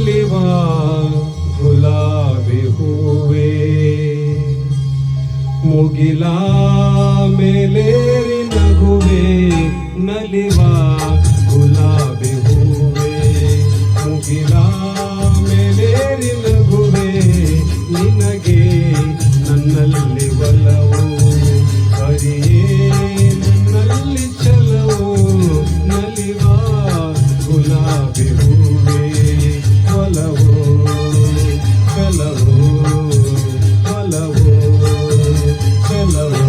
ನಲಿವ ಗುಲಾಬಿ ಹೂವೇ ಮುಗಿಲ ಮೇಲೇರಿ ನಗುವೆ ನಲಿವ ಗುಲಾಬಿ ಹೂವೇ ಮುಗಿಲ ಮೇಲೇರಿ ನಗುವೆ ನಿನಗೆ ನನ್ನಲ್ಲಿ ಒಲವು ಹರಿಯೇ ನನ್ನಲ್ಲಿ ಛಲವು ನಲಿವ ಗುಲಾಬಿ ಹೂವೇ ಒಲವು ಛಲವು ಒಲವು ಛಲವು.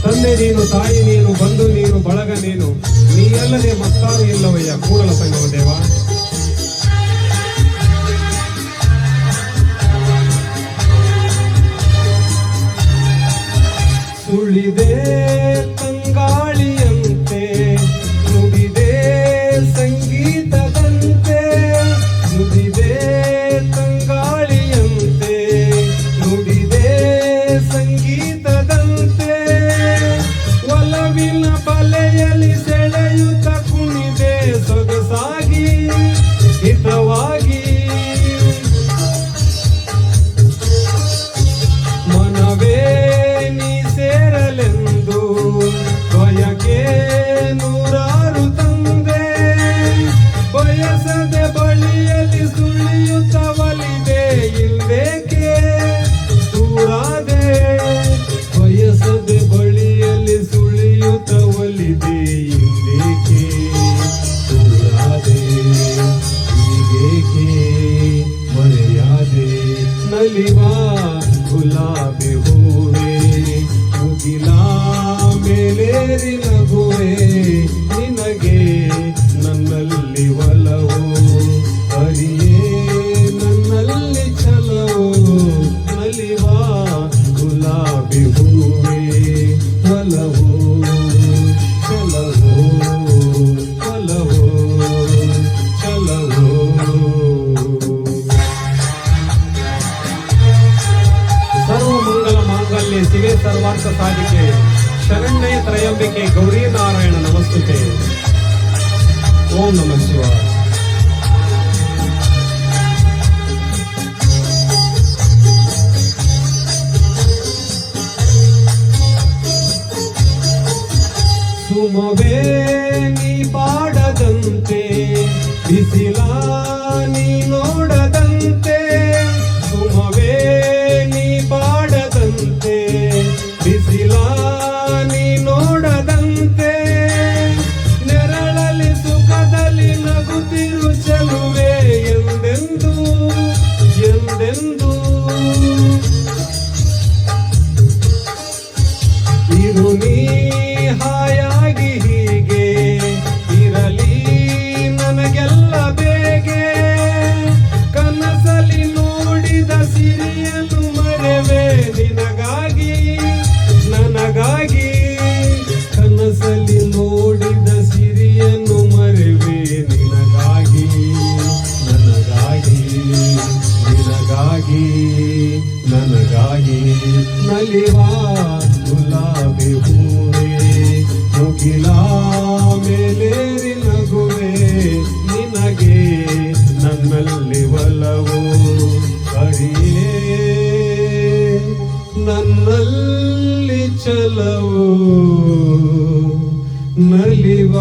ತಂದೆ ನೀನು, ತಾಯಿ ನೀನು, ಬಂಧು ನೀನು, ಬಳಗ ನೀನು, ನೀ ಅಲ್ಲದೆ ಮತ್ತಾರು ಇಲ್ಲವಯ್ಯ ಕೂಡಲ ಸಂಗಮ ದೇವ. ಸುಳಿದೆ ತಂಗಾಳಿಯಂತೆ ನುಡಿದೆ ಸಂಗೀತದಂತೆ ನುಡಿದೆ ತಂಗಾಳಿಯಂತೆ ನುಡಿದೆ ಸಂಗೀತದಂತೆ ಒಲವಿನ ಬಲೆಯಲ್ಲಿ ಸೆಳೆಯುತ್ತ ಕುಣಿದೆ ಸೊಗಸಾಗಿ ಹಿತವಾಗಿ ಮನವೇ ಸೇರಲೆಂದು ಬಯಕೆ ನೂರಾರು ತಂದೆ ಬಯಸದೆ ಬಳಿಯಲ್ಲಿ ಸುಳಿಯುತ್ತ ಒಲಿದೆ ಇಲ್ಲೇಕೆ ದೂರಾದೆ ಬಯಸದೆ ಬಳಿಯಲ್ಲಿ ಸುಳಿಯುತ್ತ ಒಲಿದೆ ಇಲ್ಲೇಕೆ ದೂರಾದೆ ಹೀಗೇಕೆ ಮರೆಯಾದೆ ನಲಿವ ಗುಲಾಬಿ ಹೂವೇ ಮುಗಿಲ ಮೇಲೇರಿ ನಗುವೆ ನಿನಗೆ ನನ್ನಲ್ಲಿ ಒಲವು ಹರಿಯೇ ನನ್ನಲ್ಲಿ ಛಲವು ನಲಿವ ಗುಲಾಬಿ ಹೂವೇ ಒಲವು ಛಲವು ಒಲವು ಛಲವು. ಸರ್ವಮಂಗಲ ಮಾಂಗಲ್ಯ ಶಿವೆ ಸರ್ವಾರ್ಥ ಸಾಧಿಕೆ ಶರಣ್ಯ ತ್ರಯಂಬಿಕೆ ಗೌರಿ ನಾರಾಯಣ ನಮಸ್ತುತೆ. ಓಂ ನಮಃ ಶಿವಾಯ. ಸುಮವೇ ನೀ ಪಾಡದಂತೆ ಬಿಸಿಲ ನೀ ನೋಡದಂತೆ ಸುಮವೇ ನೀ ಪಾಡದಂತೆ ಬಿಸಿಲ ನೀ ನೋಡದಂತೆ ನೆರಳಲ್ಲಿ ಸುಖದಲ್ಲಿ ನಗುತ್ತಿರು ಚೆಲುವೆ ಎಂದೆಂದು ಎಂದೆಂದು ಇರು ನೀ ಹಾಯಾಗಿ ಹೀಗೆ ಇರಲಿ ನನಗೆಲ್ಲ ಬೇಗೆ ಕನಸಲಿ ನೋಡಿದ ಸಿರಿಯನ್ನು ಮರೆವೆ ನಿನಗಾಗಿ ನನಗಾಗಿ ಕನಸಲಿ ನೋಡಿದ ಸಿರಿಯನ್ನು ಮರೆವೆ ನಿನಗಾಗಿ ನನಗಾಗಿ ನಿನಗಾಗಿ ನನಗಾಗಿ ನಲಿವ ಗುಲಾಬಿ ಹೂವೇ ಮುಗಿಲ ಮೇಲೇರಿ ನಗುವೆ ನಿನಗೆ ನನ್ನಲ್ಲಿ ಒಲವು ಹರಿಯೇ ನನ್ನಲ್ಲಿ ಛಲವು ನಲಿವ